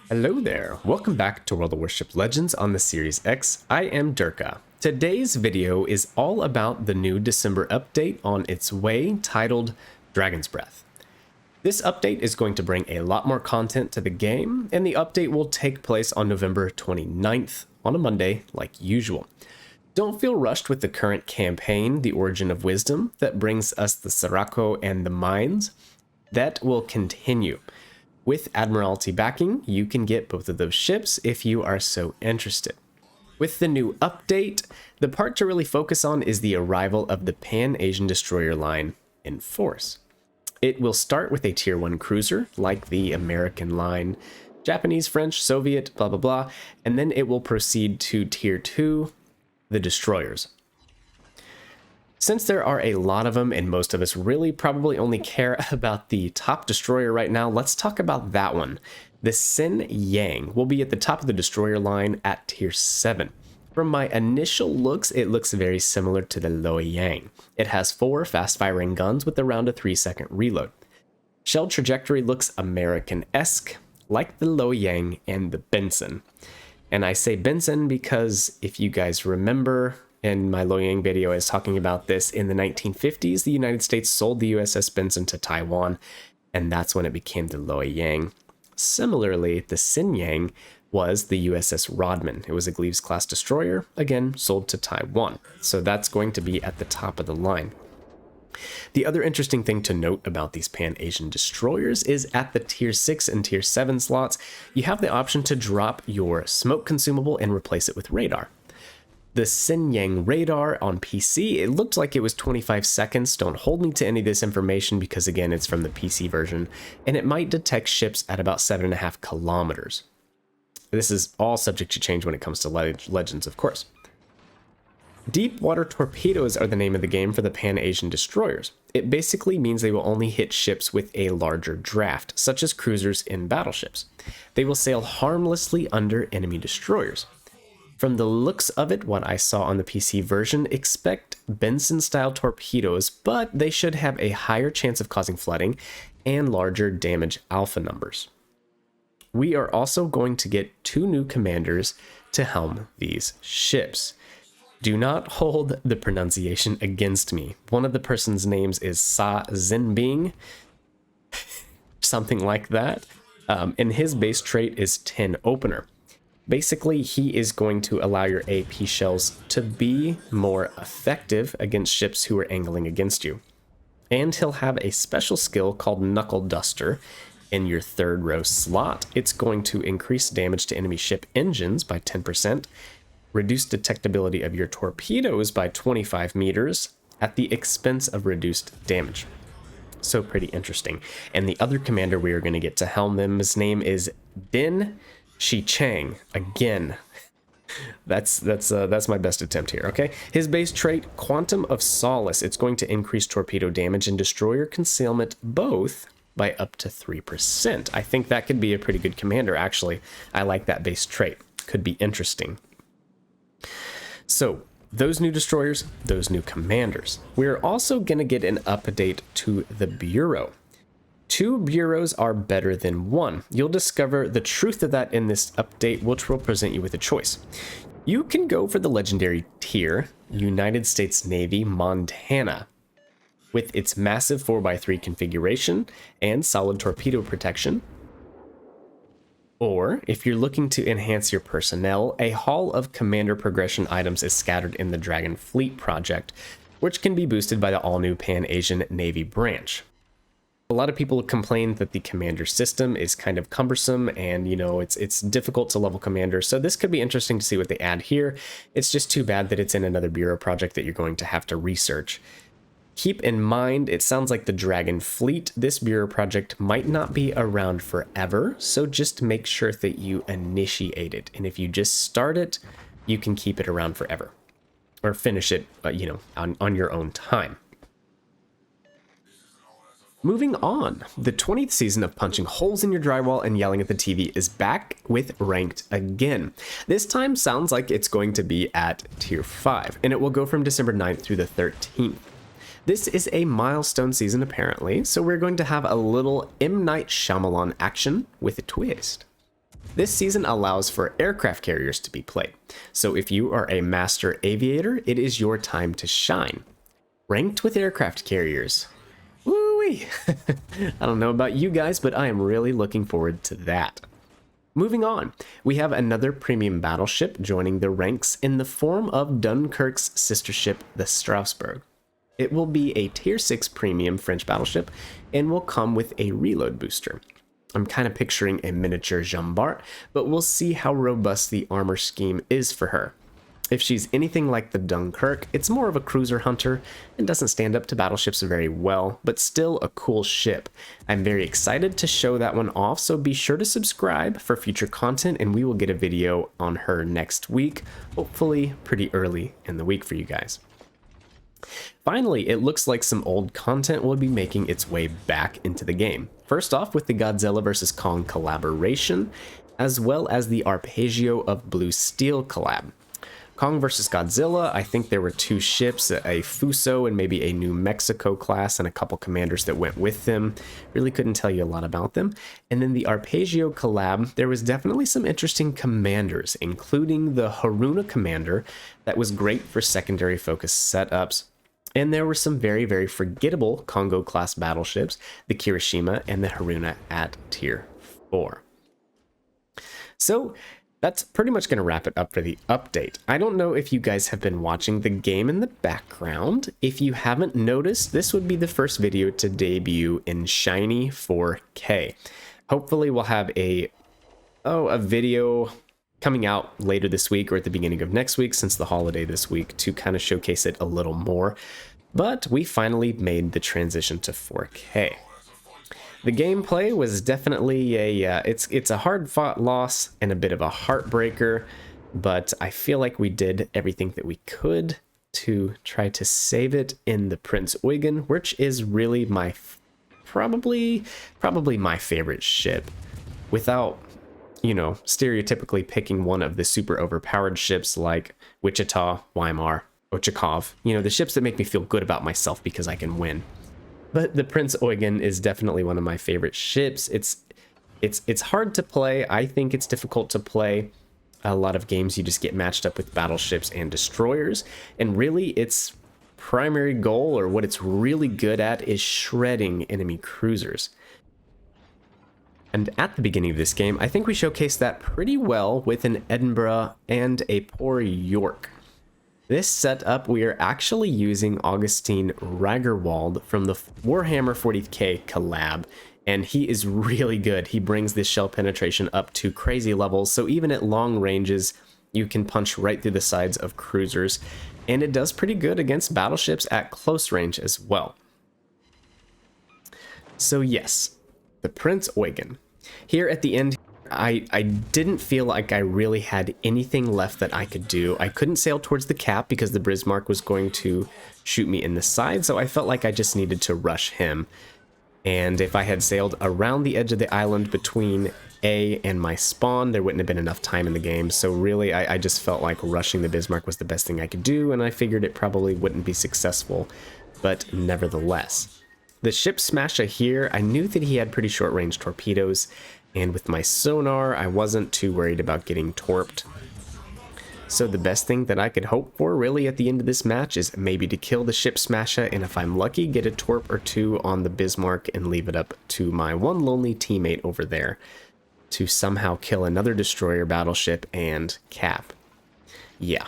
Hello there, welcome back to World of Warship Legends on the Series X. I am Durka. Today's video is all about the new December update on its way titled Dragon's Breath. This update is going to bring a lot more content to the game, and the update will take place on November 29th on a Monday like usual. Don't feel rushed with the current campaign, The Origin of Wisdom, that brings us the Sirocco and the Mines. That will continue. With Admiralty backing, you can get both of those ships if you are so interested. With the new update, the part to really focus on is the arrival of the Pan-Asian destroyer line in force. It will start with a Tier 1 cruiser, like the American line, Japanese, French, Soviet, blah blah blah, and then it will proceed to Tier 2, the destroyers. Since there are a lot of them and most of us really probably only care about the top destroyer right now, let's talk about that one. The Hsienyang will be at the top of the destroyer line at Tier 7. From my initial looks, it looks very similar to the Luoyang. It has 4 fast-firing guns with around a 3-second reload. Shell trajectory looks American-esque, like the Luoyang and the Benson. And I say Benson because if you guys remember, in my Luoyang video, I was talking about this in the 1950s. The United States sold the USS Benson to Taiwan, and that's when it became the Luoyang. Similarly, the Hsienyang was the USS Rodman. It was a Gleaves-class destroyer, again, sold to Taiwan. So that's going to be at the top of the line. The other interesting thing to note about these Pan-Asian destroyers is at the Tier 6 and Tier 7 slots, you have the option to drop your smoke consumable and replace it with radar. The Hsienyang radar on PC, it looked like it was 25 seconds. Don't hold me to any of this information because, again, it's from the PC version, and it might detect ships at about 7.5 kilometers. This is all subject to change when it comes to Legends, of course. Deep water torpedoes are the name of the game for the Pan-Asian destroyers. It basically means they will only hit ships with a larger draft, such as cruisers in battleships. They will sail harmlessly under enemy destroyers. From the looks of it, what I saw on the PC version, expect Benson-style torpedoes, but they should have a higher chance of causing flooding and larger damage alpha numbers. We are also going to get 2 new commanders to helm these ships. Do not hold the pronunciation against me. One of the person's names is Zhenbing, something like that, and his base trait is 10 opener. Basically, he is going to allow your AP shells to be more effective against ships who are angling against you. And he'll have a special skill called Knuckle Duster in your 3rd row slot. It's going to increase damage to enemy ship engines by 10%, reduce detectability of your torpedoes by 25 meters at the expense of reduced damage. So pretty interesting. And the other commander we are going to get to helm them, his name is Deng. Schichang, again, that's my best attempt here, okay? His base trait, Quantum of Solace. It's going to increase torpedo damage and destroyer concealment both by up to 3%. I think that could be a pretty good commander, actually. I like that base trait. Could be interesting. So, those new destroyers, those new commanders. We're also going to get an update to the Bureau. 2 bureaus are better than 1. You'll discover the truth of that in this update, which will present you with a choice. You can go for the legendary tier, United States Navy Montana, with its massive 4x3 configuration and solid torpedo protection. Or, if you're looking to enhance your personnel, a haul of commander progression items is scattered in the Dragon Fleet project, which can be boosted by the all-new Pan-Asian Navy branch. A lot of people complain that the commander system is kind of cumbersome and, you know, it's difficult to level commander. So this could be interesting to see what they add here. It's just too bad that it's in another bureau project that you're going to have to research. Keep in mind, it sounds like the Dragon Fleet, this bureau project might not be around forever. So just make sure that you initiate it. And if you just start it, you can keep it around forever or finish it, you know, on your own time. Moving on, the 20th season of punching holes in your drywall and yelling at the TV is back with ranked again. This time sounds like it's going to be at Tier 5, and it will go from December 9th through the 13th. This is a milestone season apparently, so we're going to have a little M. Night Shyamalan action with a twist. This season allows for aircraft carriers to be played, so if you are a master aviator, it is your time to shine. Ranked with aircraft carriers. Woo-wee! I don't know about you guys, but I am really looking forward to that. Moving on, we have another premium battleship joining the ranks in the form of Dunkirk's sister ship, the Strasbourg. It will be a tier 6 premium French battleship and will come with a reload booster. I'm kind of picturing a miniature Jean Bart, but we'll see how robust the armor scheme is for her. If she's anything like the Dunkirk, it's more of a cruiser hunter and doesn't stand up to battleships very well, but still a cool ship. I'm very excited to show that one off, so be sure to subscribe for future content and we will get a video on her next week, hopefully pretty early in the week for you guys. Finally, it looks like some old content will be making its way back into the game. First off with the Godzilla vs. Kong collaboration, as well as the Arpeggio of Blue Steel collab. Kong vs. Godzilla, I think there were 2 ships, a Fuso and maybe a New Mexico class and a couple commanders that went with them. Really couldn't tell you a lot about them. And then the Arpeggio collab, there was definitely some interesting commanders, including the Haruna commander that was great for secondary focus setups. And there were some very, very forgettable Kongo class battleships, the Kirishima and the Haruna at tier 4. So that's pretty much going to wrap it up for the update. I don't know if you guys have been watching the game in the background. If you haven't noticed, this would be the first video to debut in shiny 4K. Hopefully we'll have a video coming out later this week or at the beginning of next week, since the holiday this week, to kind of showcase it a little more. But we finally made the transition to 4K. The gameplay was definitely it's a hard-fought loss and a bit of a heartbreaker, but I feel like we did everything that we could to try to save it in the Prince Eugen, which is really my probably my favorite ship, without, you know, stereotypically picking one of the super overpowered ships like Wichita, Weimar, Ochakov, you know, the ships that make me feel good about myself because I can win. But the Prince Eugen is definitely one of my favorite ships. It's hard to play. I think it's difficult to play. A lot of games you just get matched up with battleships and destroyers, and really its primary goal, or what it's really good at, is shredding enemy cruisers. And at the beginning of this game, I think we showcased that pretty well with an Edinburgh and a poor York. This setup, we are actually using Augustine Ragerwald from the Warhammer 40k collab, and he is really good. He brings this shell penetration up to crazy levels, so even at long ranges, you can punch right through the sides of cruisers, and it does pretty good against battleships at close range as well. So yes, the Prince Eugen. Here at the end, I didn't feel like I really had anything left that I could do. I couldn't sail towards the cap because the Bismarck was going to shoot me in the side, so I felt like I just needed to rush him. And if I had sailed around the edge of the island between A and my spawn, there wouldn't have been enough time in the game. So really, I just felt like rushing the Bismarck was the best thing I could do, and I figured it probably wouldn't be successful, but nevertheless. The ship smasher here, I knew that he had pretty short-range torpedoes, and with my sonar, I wasn't too worried about getting torped. So the best thing that I could hope for really at the end of this match is maybe to kill the ship smasher, and if I'm lucky, get a torp or 2 on the Bismarck and leave it up to my one lonely teammate over there to somehow kill another destroyer battleship and cap. Yeah.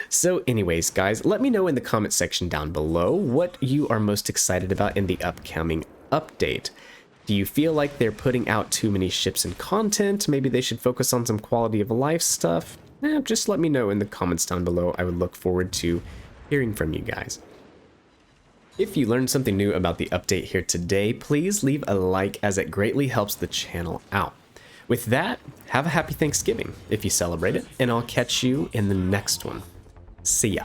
So anyways, guys, let me know in the comment section down below what you are most excited about in the upcoming update. Do you feel like they're putting out too many ships and content? Maybe they should focus on some quality of life stuff? Just let me know in the comments down below. I would look forward to hearing from you guys. If you learned something new about the update here today, please leave a like, as it greatly helps the channel out. With that, have a happy Thanksgiving if you celebrate it, and I'll catch you in the next one. See ya.